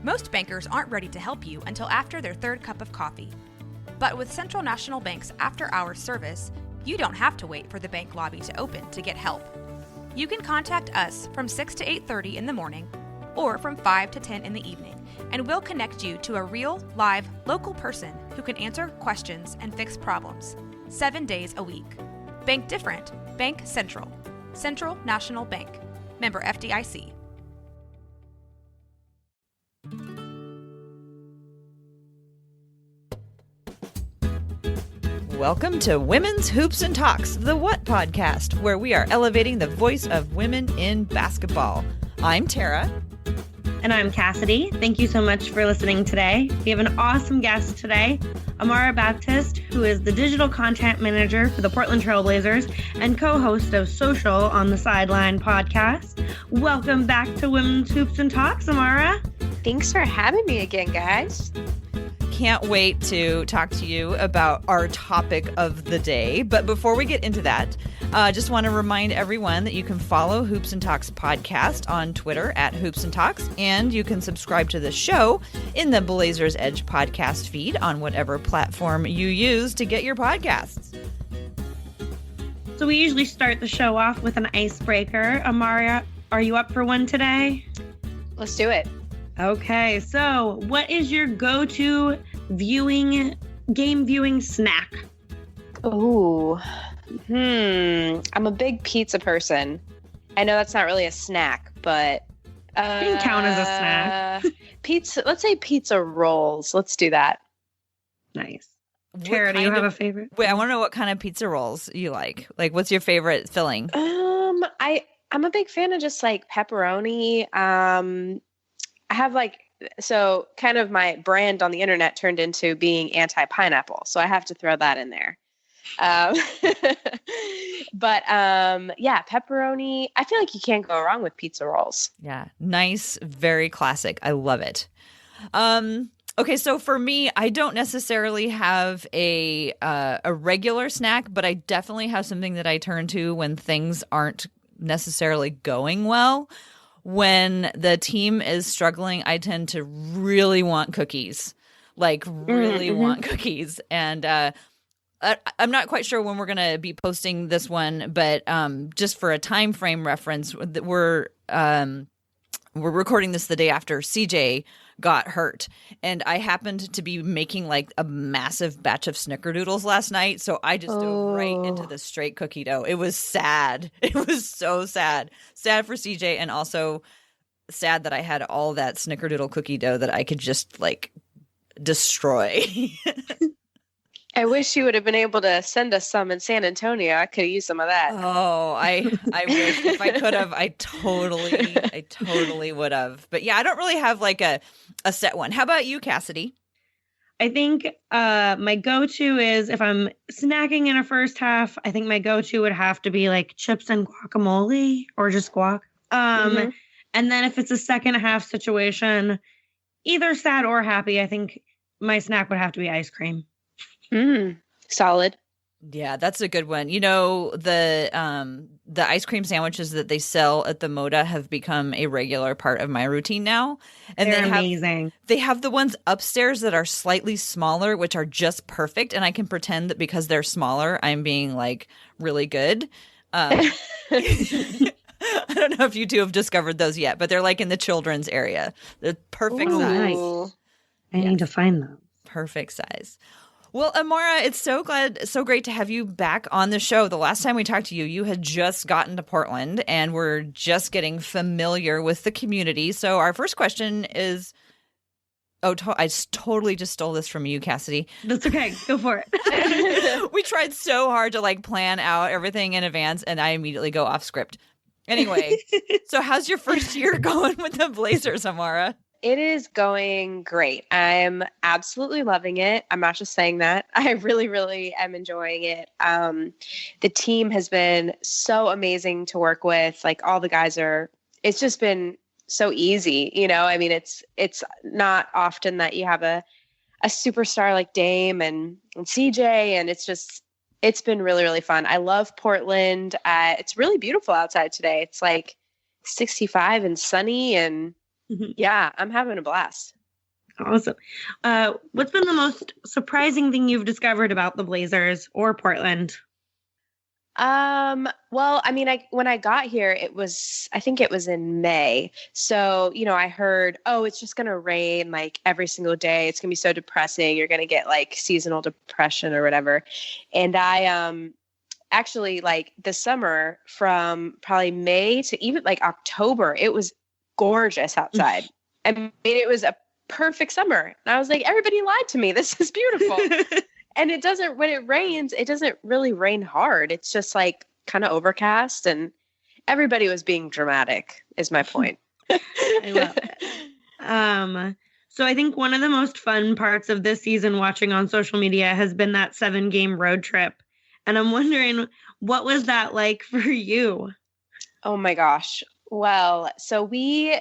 Most bankers aren't ready to help you until after their third cup of coffee. But with Central National Bank's after-hours service, you don't have to wait for the bank lobby to open to get help. You can contact us from 6 to 8:30 in the morning or from 5 to 10 in the evening, and we'll connect you to a real, live, local person who can answer questions and fix problems 7 days a week. Bank different. Bank Central. Central National Bank. Member FDIC. Welcome to Women's Hoops and Talks, the What podcast, where we are elevating the voice of women in basketball. I'm Tara. And I'm Cassidy. Thank you so much for listening today. We have an awesome guest today, Amara Baptist, who is the digital content manager for the Portland Trail Blazers and co-host of Social On the Sidelines podcast. Welcome back to Women's Hoops and Talks, Amara. Thanks for having me again, guys. Can't wait to talk to you about our topic of the day. But before we get into that, just want to remind everyone that you can follow Hoops and Talks podcast on Twitter at Hoops and Talks, and you can subscribe to the show in the Blazers Edge podcast feed on whatever platform you use to get your podcasts. So we usually start the show off with an icebreaker. Amara, are you up for one today? Let's do it. Okay, so what is your go-to game viewing snack? Ooh, I'm a big pizza person. I know that's not really a snack, but it can count as a snack. Pizza. Let's say pizza rolls. Let's do that. Nice. Tara, do you have a favorite? Wait, I want to know what kind of pizza rolls you like. Like, what's your favorite filling? I'm a big fan of just like pepperoni. I have so kind of my brand on the internet turned into being anti-pineapple. So I have to throw that in there. But yeah, pepperoni. I feel like you can't go wrong with pizza rolls. Yeah. Nice. Very classic. I love it. Okay. So for me, I don't necessarily have a regular snack, but I definitely have something that I turn to when things aren't necessarily going well. When the team is struggling, I tend to really want cookies, want cookies. And I'm not quite sure when we're going to be posting this one, but just for a time frame reference, we're recording this the day after CJ got hurt, and I happened to be making like a massive batch of snickerdoodles last night, so I just dove right into the straight cookie dough. It was sad. It was so sad for CJ, and also sad that I had all that snickerdoodle cookie dough that I could just like destroy. I wish you would have been able to send us some in San Antonio. I could have used some of that. Oh, I wish. If I could have, I totally would have. But yeah, I don't really have like a set one. How about you, Cassidy? I think my go-to is if I'm snacking in a first half, I think my go-to would have to be like chips and guacamole or just guac. And then if it's a second half situation, either sad or happy, I think my snack would have to be ice cream. Solid. Yeah, that's a good one. You know, the ice cream sandwiches that they sell at the Moda have become a regular part of my routine now. And they're amazing. They have the ones upstairs that are slightly smaller, which are just perfect. And I can pretend that because they're smaller, I'm being like really good. I don't know if you two have discovered those yet, but they're like in the children's area. The perfect size. Nice. I need to find them. Perfect size. Well, Amara, it's so great to have you back on the show. The last time we talked to you, you had just gotten to Portland and we're just getting familiar with the community. So our first question is, I totally just stole this from you, Cassidy. That's okay. Go for it. We tried so hard to like plan out everything in advance and I immediately go off script. Anyway, so how's your first year going with the Blazers, Amara? It is going great. I'm absolutely loving it. I'm not just saying that. I really, really am enjoying it. The team has been so amazing to work with. Like all the guys it's just been so easy. You know, I mean, it's not often that you have a superstar like Dame and CJ, and it's been really, really fun. I love Portland. It's really beautiful outside today. It's like 65 and sunny, and Yeah, I'm having a blast. Awesome. What's been the most surprising thing you've discovered about the Blazers or Portland? Well, I mean, when I got here, I think it was in May. So, I heard, oh, it's just going to rain like every single day. It's going to be so depressing. You're going to get like seasonal depression or whatever. And I, actually like this summer from probably May to even like October, it was gorgeous outside. I mean, it was a perfect summer. And I was like, everybody lied to me. This is beautiful. And when it rains, it doesn't really rain hard. It's just like kind of overcast, and everybody was being dramatic is my point. I love it. So I think one of the most fun parts of this season watching on social media has been that 7-game road trip. And I'm wondering, what was that like for you? Oh my gosh. Well, so we,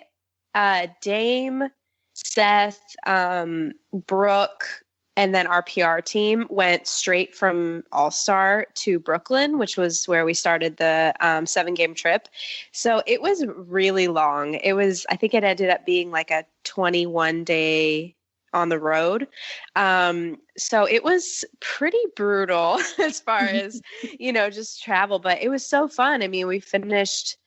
Dame, Seth, Brooke, and then our PR team went straight from All-Star to Brooklyn, which was where we started the 7-game trip. So it was really long. I think it ended up being like a 21-day on the road. So it was pretty brutal as far as, just travel, but it was so fun. I mean, we finished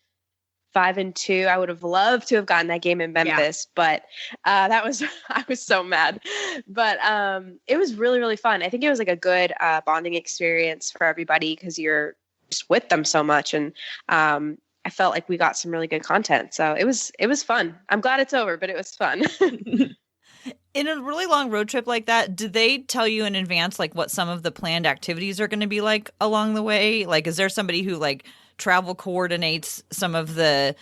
5-2. I would have loved to have gotten that game in Memphis, but I was so mad. But it was really, really fun. I think it was like a good bonding experience for everybody because you're just with them so much. And I felt like we got some really good content. So it was fun. I'm glad it's over, but it was fun. In a really long road trip like that, do they tell you in advance like what some of the planned activities are going to be like along the way? Like, is there somebody who like travel coordinates some of the,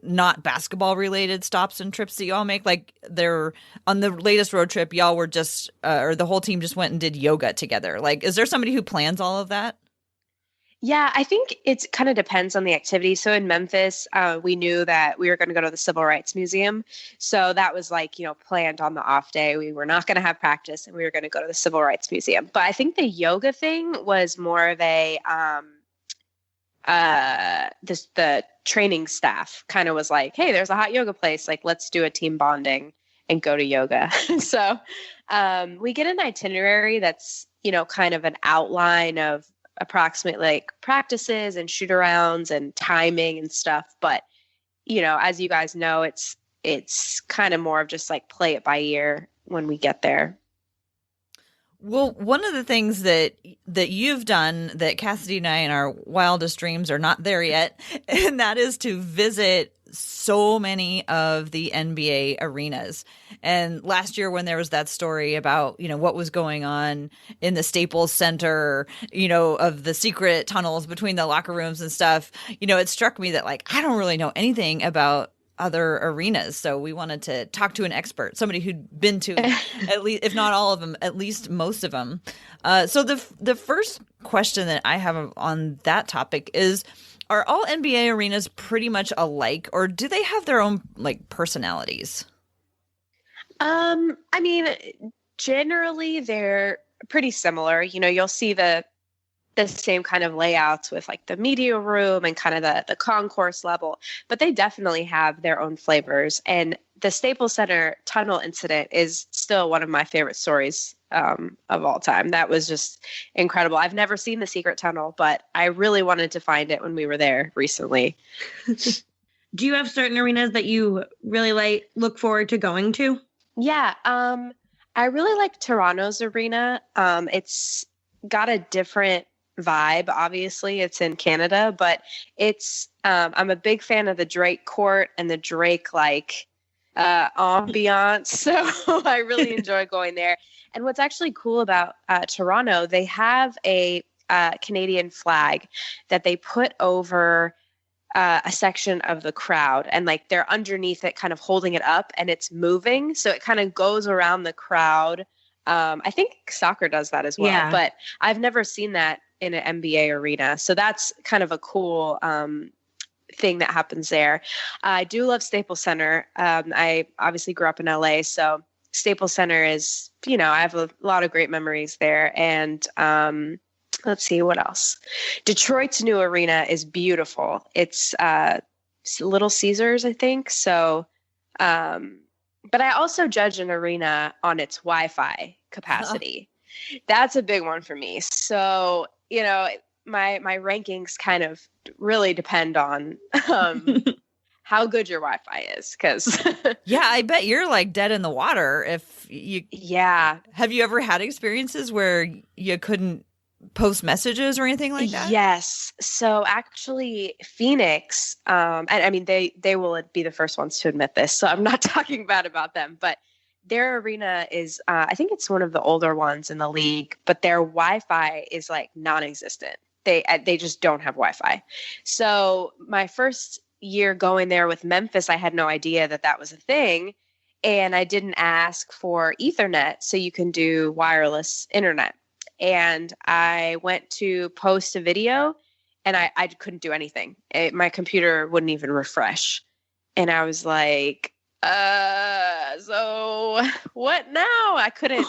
not basketball related stops and trips that y'all make? Like they're on the latest road trip, y'all were just, or the whole team just went and did yoga together. Like, is there somebody who plans all of that? Yeah, I think it kind of depends on the activity. So in Memphis, we knew that we were going to go to the Civil Rights Museum. So that was like, planned on the off day. We were not going to have practice and we were going to go to the Civil Rights Museum. But I think the yoga thing was more of a, the training staff kind of was like, hey, there's a hot yoga place. Like, let's do a team bonding and go to yoga. So we get an itinerary that's, kind of an outline of approximately like practices and shoot arounds and timing and stuff. But, as you guys know, it's kind of more of just like play it by ear when we get there. Well, one of the things that you've done that Cassidy and I in our wildest dreams are not there yet, and that is to visit so many of the NBA arenas. And last year when there was that story about, what was going on in the Staples Center, of the secret tunnels between the locker rooms and stuff, it struck me that like, I don't really know anything about other arenas. So we wanted to talk to an expert, somebody who'd been to at least, if not all of them, at least most of them. So the first question that I have on that topic is, are all NBA arenas pretty much alike, or do they have their own like personalities? I mean, generally they're pretty similar. You'll see the same kind of layouts with like the media room and kind of the concourse level, but they definitely have their own flavors. And the Staples Center tunnel incident is still one of my favorite stories of all time. That was just incredible. I've never seen the secret tunnel, but I really wanted to find it when we were there recently. Do you have certain arenas that you really look forward to going to? Yeah. I really like Toronto's arena. It's got a different vibe. Obviously it's in Canada, but it's I'm a big fan of the Drake court and the Drake ambiance. So I really enjoy going there. And what's actually cool about Toronto, they have a Canadian flag that they put over a section of the crowd, and like they're underneath it kind of holding it up and it's moving. So it kind of goes around the crowd. I think soccer does that as well, but I've never seen that in an NBA arena. So that's kind of a cool thing that happens there. I do love Staples Center. I obviously grew up in LA, so Staples Center is, I have a lot of great memories there. And let's see what else. Detroit's new arena is beautiful. It's Little Caesars, I think. So But I also judge an arena on its Wi-Fi capacity. That's a big one for me. So, my rankings kind of really depend on how good your Wi-Fi is. Because yeah, I bet you're like dead in the water if you. Yeah. Have you ever had experiences where you couldn't post messages or anything like that? Yes. So actually, Phoenix, and I mean, they will be the first ones to admit this, so I'm not talking bad about them, but their arena is, I think it's one of the older ones in the league, but their Wi-Fi is like non-existent. They just don't have Wi-Fi. So my first year going there with Memphis, I had no idea that was a thing, and I didn't ask for Ethernet, so you can do wireless internet. And I went to post a video and I couldn't do anything. My computer wouldn't even refresh. And I was like, so what now? I couldn't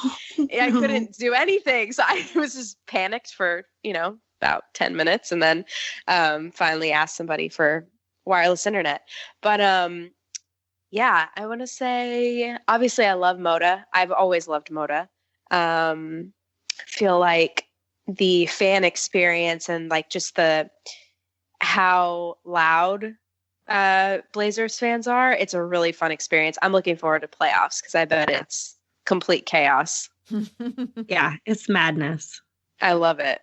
do anything. So I was just panicked for, about 10 minutes and then finally asked somebody for wireless internet. But yeah, I want to say, obviously I love Moda. I've always loved Moda. Feel like the fan experience and like just how loud Blazers fans are, it's a really fun experience. I'm looking forward to playoffs because I bet it's complete chaos. Yeah, it's madness. I love it.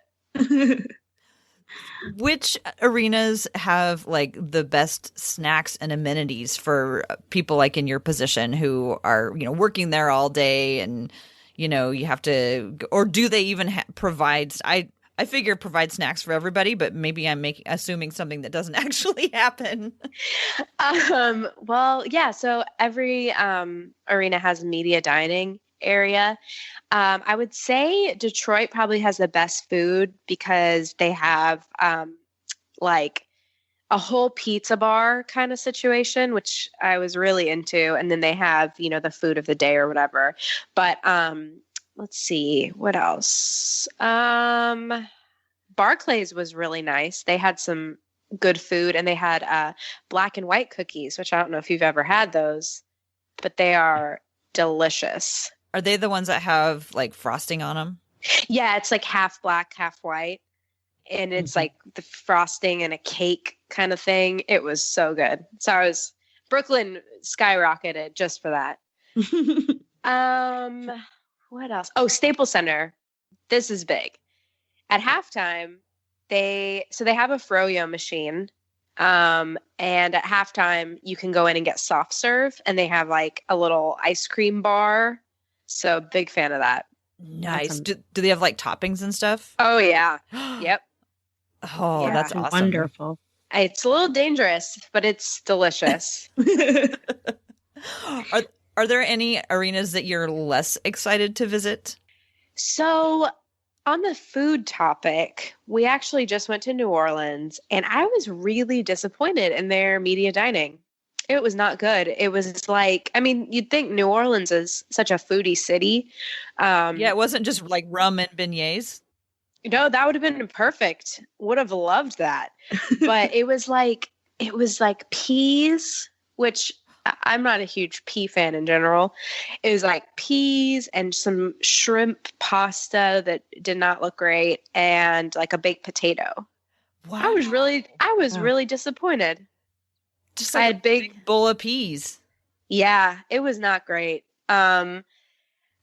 Which arenas have like the best snacks and amenities for people like in your position who are, working there all day and you have to, or do they even provide? I figure provide snacks for everybody, but maybe I'm assuming something that doesn't actually happen. Well, yeah. So every arena has a media dining area. I would say Detroit probably has the best food because they have like a whole pizza bar kind of situation, which I was really into. And then they have, the food of the day or whatever. But let's see, what else? Barclays was really nice. They had some good food and they had black and white cookies, which I don't know if you've ever had those, but they are delicious. Are they the ones that have like frosting on them? Yeah, it's like half black, half white. And it's like the frosting and a cake kind of thing. It was so good. So Brooklyn skyrocketed just for that. What else? Oh, Staples Center. This is big. At halftime, they have a Fro-yo machine. And at halftime, you can go in and get soft serve. And they have like a little ice cream bar. So big fan of that. Nice. Do they have like toppings and stuff? Oh, yeah. Yep. Oh, yeah, that's awesome. Wonderful. It's a little dangerous, but it's delicious. Are there any arenas that you're less excited to visit? So on the food topic, we actually just went to New Orleans and I was really disappointed in their media dining. It was not good. It was like, I mean, you'd think New Orleans is such a foodie city. Yeah, it wasn't just like rum and beignets. No, that would have been perfect. Would have loved that. But it was like peas, which I'm not a huge pea fan in general. It was like peas and some shrimp pasta that did not look great and like a baked potato. Wow. I was really disappointed. Just like I had a big bowl of peas. Yeah, it was not great.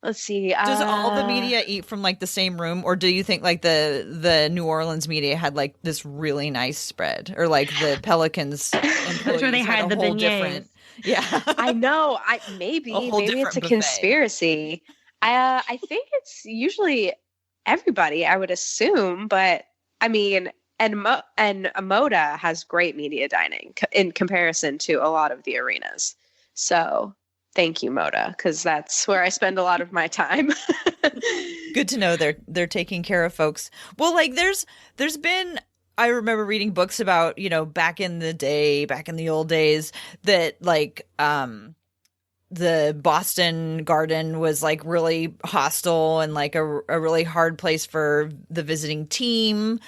Let's see. Does all the media eat from like the same room, or do you think like the New Orleans media had like this really nice spread, or like the Pelicans? That's where they hide the beignets. Yeah, I know. Maybe it's a buffet. Conspiracy. I think it's usually everybody, I would assume, but I mean, and Moda has great media dining in comparison to a lot of the arenas. So thank you, Moda, because that's where I spend a lot of my time. Good to know they're taking care of folks. Well, like there's been, I remember reading books about, back in the old days, that like the Boston Garden was like really hostile and like a really hard place for the visiting team.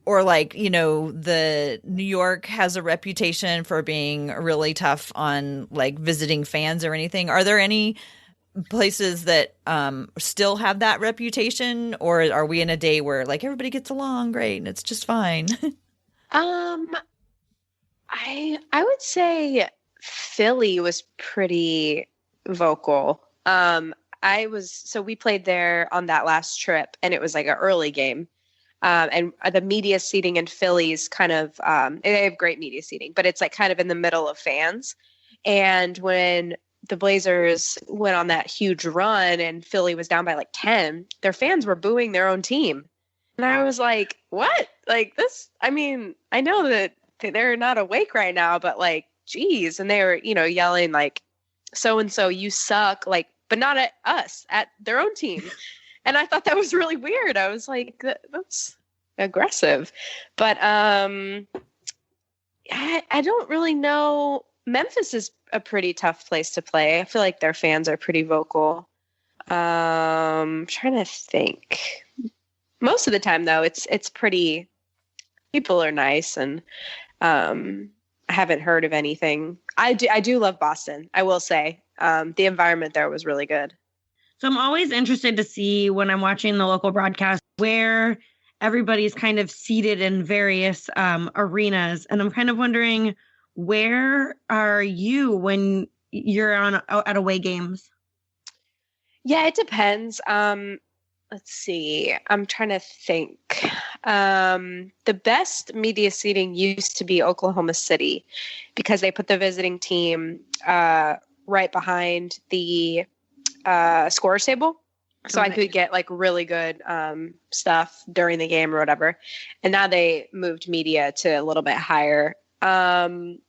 or like, the New York has a reputation for being really tough on like visiting fans or anything. Are there any places that still have that reputation, or are we in a day where like everybody gets along great and it's just fine? I would say Philly was pretty vocal. So we played there on that last trip, and it was like an early game. And the media seating in Philly is kind of, they have great media seating, but it's like kind of in the middle of fans. And when the Blazers went on that huge run and Philly was down by like 10, their fans were booing their own team. And I was like, what? Like this, I mean, I know that they're not awake right now, but like, geez. And they were, yelling like, so-and-so, you suck, like, but not at us, at their own team. And I thought that was really weird. I was like, that's aggressive. But I don't really know. Memphis is a pretty tough place to play. I feel like their fans are pretty vocal. I'm trying to think. Most of the time, though, it's pretty. People are nice, and I haven't heard of anything. I do love Boston. I will say the environment there was really good. So I'm always interested to see when I'm watching the local broadcast where everybody's kind of seated in various arenas, and I'm kind of wondering, where are you when you're at away games? Yeah, it depends. Let's see. I'm trying to think. The best media seating used to be Oklahoma City, because they put the visiting team right behind the scorer's table. So I could get like really good stuff during the game or whatever. And now they moved media to a little bit higher.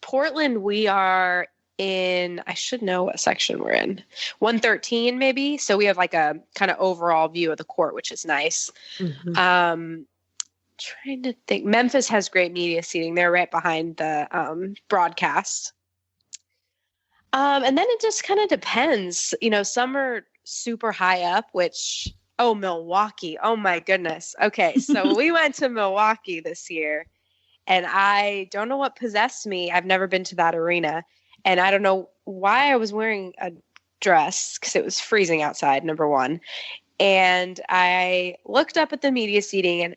Portland, we are in, I should know what section we're in, 113 maybe. So we have like a kind of overall view of the court, which is nice. Mm-hmm. Trying to think. Memphis has great media seating. They're right behind the broadcast. And then it just kind of depends. Some are super high up, which, Milwaukee. Oh my goodness. Okay. So we went to Milwaukee this year, and I don't know what possessed me. I've never been to that arena, and I don't know why I was wearing a dress, because it was freezing outside, number one. And I looked up at the media seating, and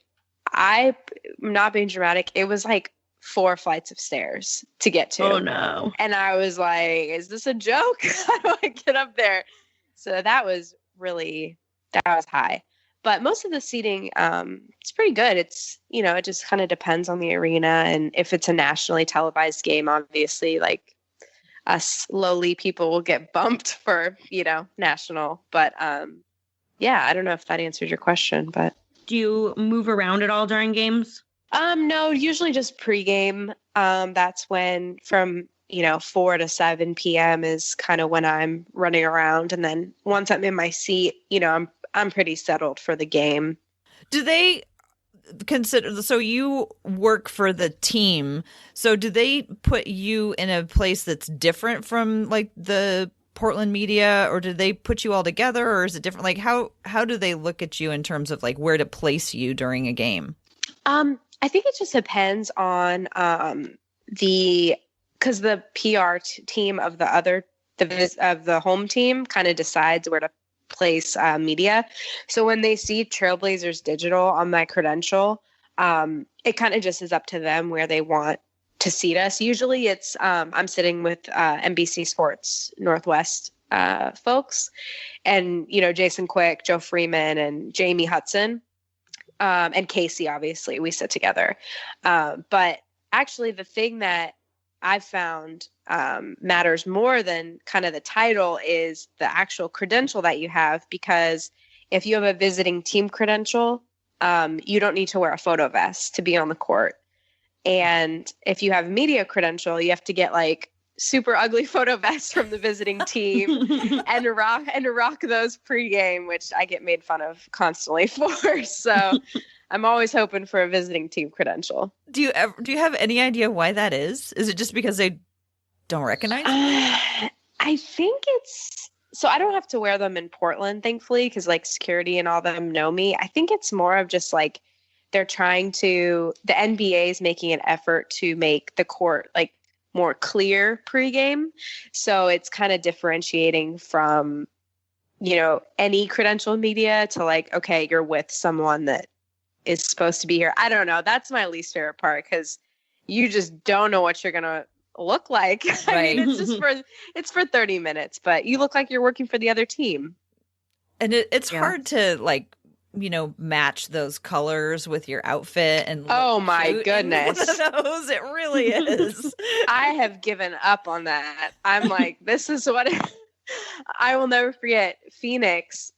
I'm not being dramatic, it was like 4 flights of stairs to get to. Oh no. And I was like, is this a joke? How do I get up there? So that was high. But most of the seating, it's pretty good. It's, it just kind of depends on the arena. And if it's a nationally televised game, obviously, like us lowly people will get bumped for, national. But yeah, I don't know if that answered your question, but. Do you move around at all during games? No, usually just pregame. That's when from, 4 to 7 p.m. is kind of when I'm running around. And then once I'm in my seat, I'm pretty settled for the game. Do they consider, so you work for the team, so do they put you in a place that's different from like the Portland media, or do they put you all together, or is it different? Like how do they look at you in terms of like where to place you during a game? I think it just depends on because the PR team of the home team kind of decides where to place media. So when they see Trailblazers Digital on my credential, it kind of just is up to them where they want to seat us. Usually it's I'm sitting with NBC Sports Northwest folks, and Jason Quick, Joe Freeman, and Jamie Hudson, and Casey. Obviously, we sit together. But actually, the thing that I've found matters more than kind of the title is the actual credential that you have, because if you have a visiting team credential, you don't need to wear a photo vest to be on the court. And if you have a media credential, you have to get like super ugly photo vests from the visiting team and rock those pregame, which I get made fun of constantly for. So I'm always hoping for a visiting team credential. Do you have any idea why that is? Is it just because they don't recognize you? I think it's so I don't have to wear them in Portland, thankfully, because like security and all them know me. I think it's more of just like the NBA is making an effort to make the court like more clear pregame. So it's kind of differentiating from, any credentialed media to like, okay, you're with someone that is supposed to be here. I don't know. That's my least favorite part because you just don't know what you're going to look like. Right. I mean, it's for 30 minutes, but you look like you're working for the other team. And it's hard to like, match those colors with your outfit and oh my goodness, one of those, it really is. I have given up on that. I'm like, this is what I will never forget. Phoenix,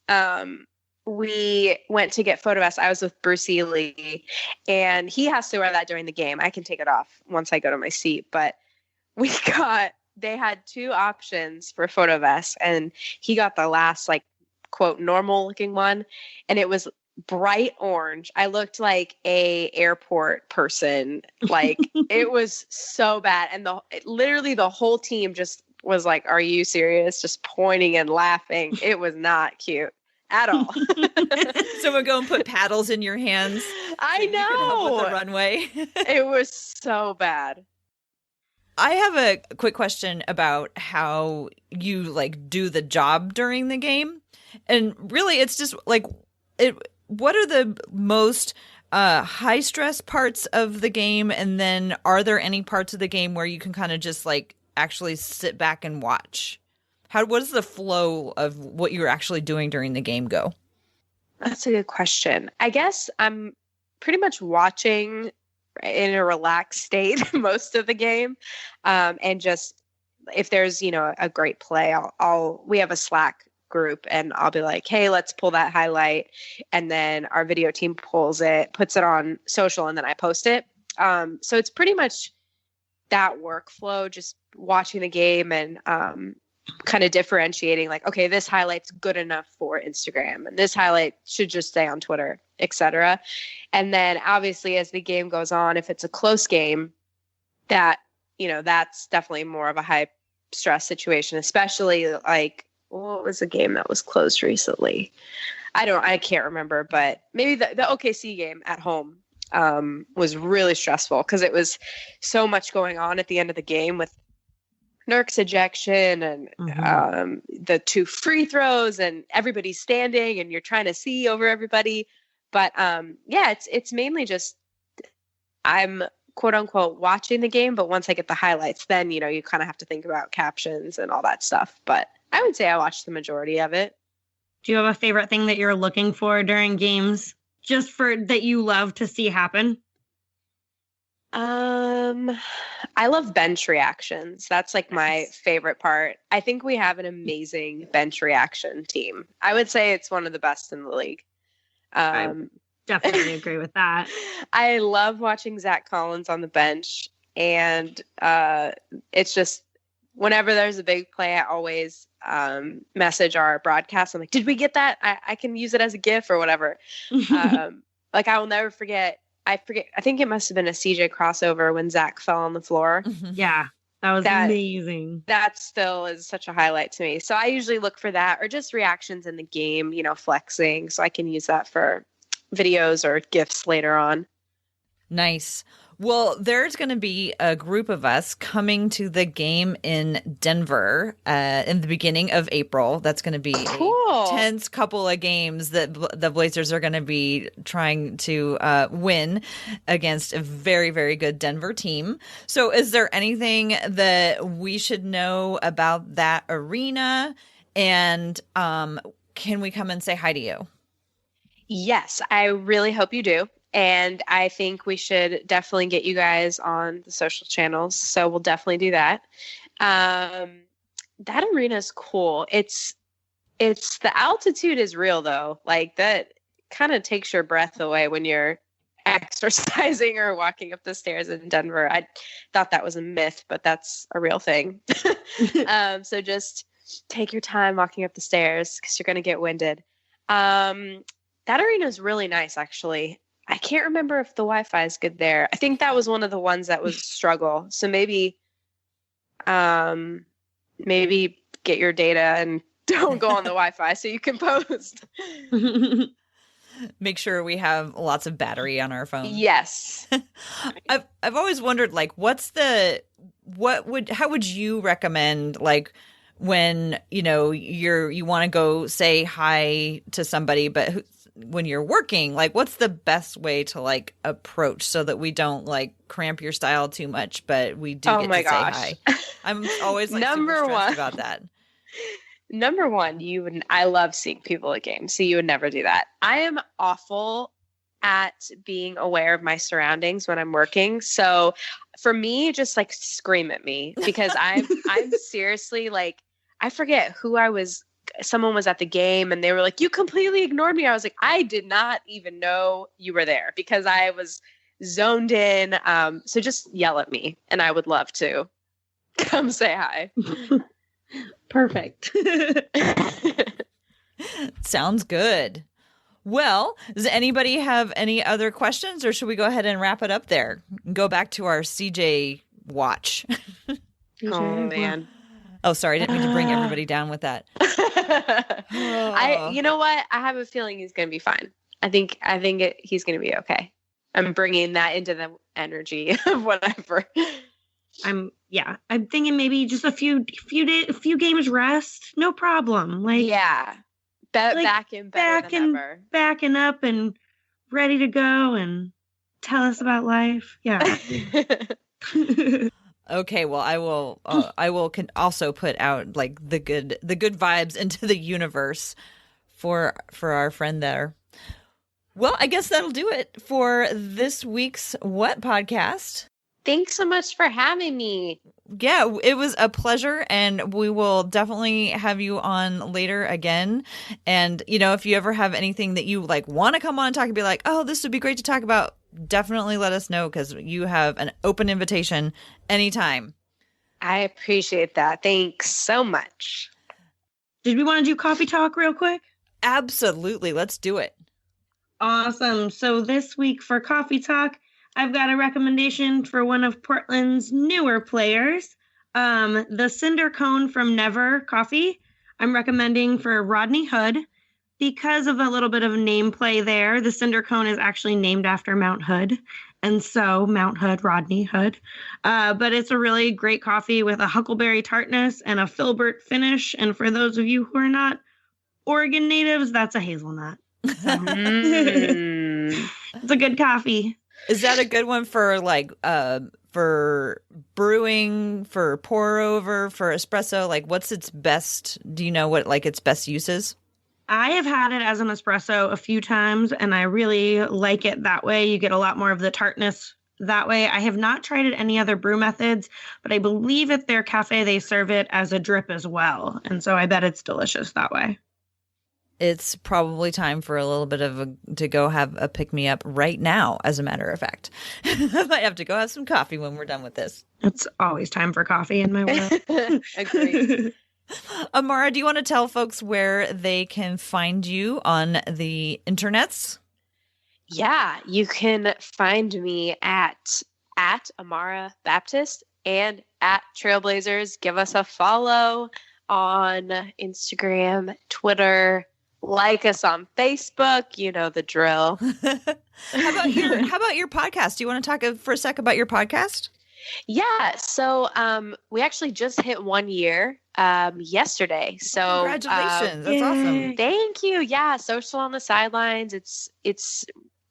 we went to get photo vests. I was with Bruce Ely, and he has to wear that during the game. I can take it off once I go to my seat, but they had 2 options for photo vests, and he got the last like quote normal looking one, and it was bright orange. I looked like a airport person. Like it was so bad, and literally the whole team just was like, "Are you serious?" Just pointing and laughing. It was not cute at all. Someone go and put paddles in your hands. I know. You could help with the runway. It was so bad. I have a quick question about how you like do the job during the game. And really it's just like what are the most high stress parts of the game, and then are there any parts of the game where you can kind of just like actually sit back and watch? What does the flow of what you're actually doing during the game go? That's a good question. I guess I'm pretty much watching in a relaxed state most of the game. And just if there's, a great play, we have a Slack group and I'll be like, hey, let's pull that highlight. And then our video team pulls it, puts it on social, and then I post it. So it's pretty much that workflow, just watching the game and kind of differentiating like, okay, this highlight's good enough for Instagram and this highlight should just stay on Twitter, etc. And then obviously as the game goes on, if it's a close game, that's definitely more of a high stress situation, especially like, what was a game that was closed recently? I can't remember, but maybe the OKC game at home was really stressful because it was so much going on at the end of the game with Nurk's ejection and the 2 free throws and everybody's standing and you're trying to see over everybody. But it's mainly just I'm quote unquote watching the game. But once I get the highlights, then, you kind of have to think about captions and all that stuff. But I would say I watched the majority of it. Do you have a favorite thing that you're looking for during games just for that you love to see happen? I love bench reactions. That's like my favorite part. I think we have an amazing bench reaction team. I would say it's one of the best in the league. I definitely agree with that. I love watching Zach Collins on the bench, and it's just whenever there's a big play, I always message our broadcast. I'm like, did we get that? I can use it as a GIF or whatever. Like I will never forget. I think it must have been a CJ crossover when Zach fell on the floor. Yeah, that was amazing. That still is such a highlight to me. So I usually look for that or just reactions in the game, flexing. So I can use that for videos or GIFs later on. Nice. Well, there's going to be a group of us coming to the game in Denver in the beginning of April. That's going to be a tense couple of games that the Blazers are going to be trying to win against a very, very good Denver team. So is there anything that we should know about that arena? And can we come and say hi to you? Yes, I really hope you do. And I think we should definitely get you guys on the social channels. So we'll definitely do that. That arena is cool. It's the altitude is real though. Like that kind of takes your breath away when you're exercising or walking up the stairs in Denver. I thought that was a myth, but that's a real thing. So just take your time walking up the stairs because you're going to get winded. That arena is really nice, actually. I can't remember if the Wi-Fi is good there. I think that was one of the ones that was a struggle. So maybe get your data and don't go on the Wi-Fi so you can post. Make sure we have lots of battery on our phone. Yes. I've always wondered, like, how would you recommend, like, when, you want to go say hi to somebody, but when you're working, like, what's the best way to, like, approach so that we don't, like, cramp your style too much, but we do get to say hi? I'm always, like, super stressed about that. Number one, I love seeing people at games, so you would never do that. I am awful at being aware of my surroundings when I'm working. So for me, just like scream at me, because I'm seriously, like, I forget who I was. Someone was at the game and they were like, "You completely ignored me." I was like, "I did not even know you were there," because I was zoned in. So just yell at me and I would love to come say hi. Perfect. Sounds good. Well, does anybody have any other questions, or should we go ahead and wrap it up there and go back to our CJ watch? Oh, man. Oh, sorry. I didn't mean to bring everybody down with that. You know what? I have a feeling he's going to be fine. I think he's going to be okay. I'm bringing that into the energy of whatever. I'm thinking maybe just a few games rest, no problem. Like, yeah, back in better than ever. Backing up and ready to go and tell us about life. Yeah. Okay, well, I will also put out, like, the good vibes into the universe for our friend there. Well, I guess that'll do it for this week's What Podcast. Thanks so much for having me. Yeah, it was a pleasure, and we will definitely have you on later again. And, if you ever have anything that you, like, want to come on and talk and be like, "Oh, this would be great to talk about," definitely let us know, because you have an open invitation anytime. I appreciate that. Thanks so much. Did we want to do coffee talk real quick? Absolutely. Let's do it. Awesome. So this week for coffee talk, I've got a recommendation for one of Portland's newer players, the Cinder Cone from Never Coffee. I'm recommending for Rodney Hood. Because of a little bit of name play there, the Cinder Cone is actually named after Mount Hood. And so Mount Hood, Rodney Hood. But it's a really great coffee with a huckleberry tartness and a filbert finish. And for those of you who are not Oregon natives, that's a hazelnut. So. It's a good coffee. Is that a good one for, like, for brewing, for pour over, for espresso? Like, what's its best? Do you know what, like, its best uses? I have had it as an espresso a few times, and I really like it that way. You get a lot more of the tartness that way. I have not tried it any other brew methods, but I believe at their cafe they serve it as a drip as well. And so I bet it's delicious that way. It's probably time for a little bit to go have a pick-me-up right now, as a matter of fact. I might have to go have some coffee when we're done with this. It's always time for coffee in my world. Agreed. Amara, do you want to tell folks where they can find you on the internets? Yeah, you can find me at Amara Baptist and at Trailblazers. Give us a follow on Instagram, Twitter. Like us on Facebook. You know the drill. How about your podcast? Do you want to talk for a sec about your podcast? Yeah. So we actually just hit 1 year yesterday. So congratulations. That's awesome. Thank you. Yeah. Social on the Sidelines.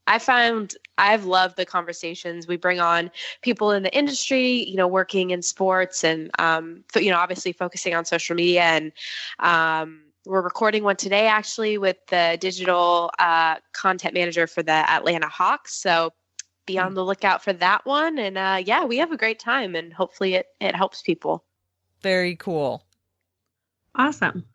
I've loved the conversations. We bring on people in the industry, working in sports and, obviously focusing on social media. And we're recording one today, actually, with the digital content manager for the Atlanta Hawks. So be on the lookout for that one. And we have a great time, and hopefully it helps people. Very cool. Awesome.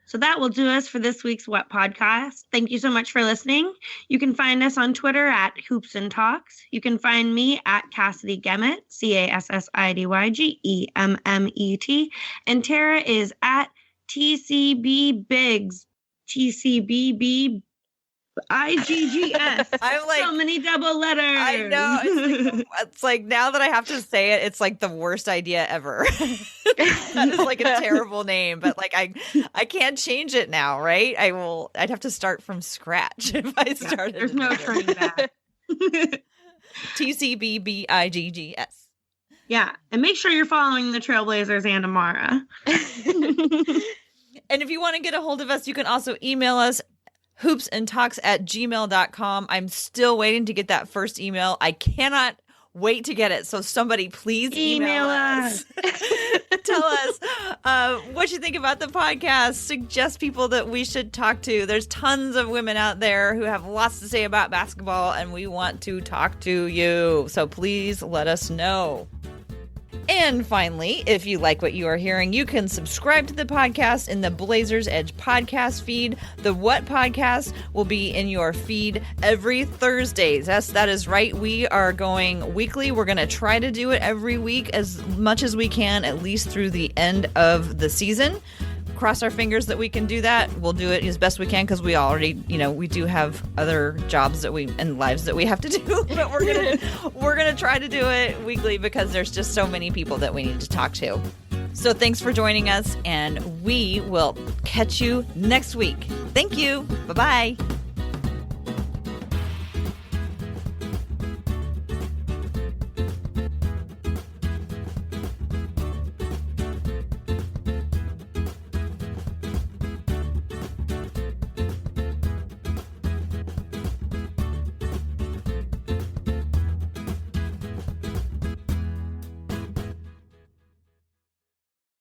So that will do us for this week's What Podcast. Thank you so much for listening. You can find us on Twitter at Hoops and Talks. You can find me at Cassidy Gemmet, CassidyGemmet. And Tara is at TCB Biggs, TCBB IGGS. I'm like, so many double letters. I know. It's like now that I have to say it, it's like the worst idea ever. That is like a terrible name, but like I can't change it now, right? I'd have to start from scratch if I started. There's no turning back. TCBBIGGS. Yeah. And make sure you're following the Trailblazers and Amara. And if you want to get a hold of us, you can also email us hoopsandtalks@gmail.com. I'm still waiting to get that first email. I cannot wait to get it. So somebody please email us. Tell us what you think about the podcast. Suggest people that we should talk to. There's tons of women out there who have lots to say about basketball, and we want to talk to you. So please let us know. And finally, if you like what you are hearing, you can subscribe to the podcast in the Blazers Edge podcast feed. The What podcast will be in your feed every Thursdays. Yes, that is right. We are going weekly. We're going to try to do it every week as much as we can, at least through the end of the season. Cross our fingers that we can do that. We'll do it as best we can because we already, we do have other jobs and lives that we have to do. But we're gonna try to do it weekly because there's just so many people that we need to talk to. So thanks for joining us, and we will catch you next week. Thank you. Bye-bye.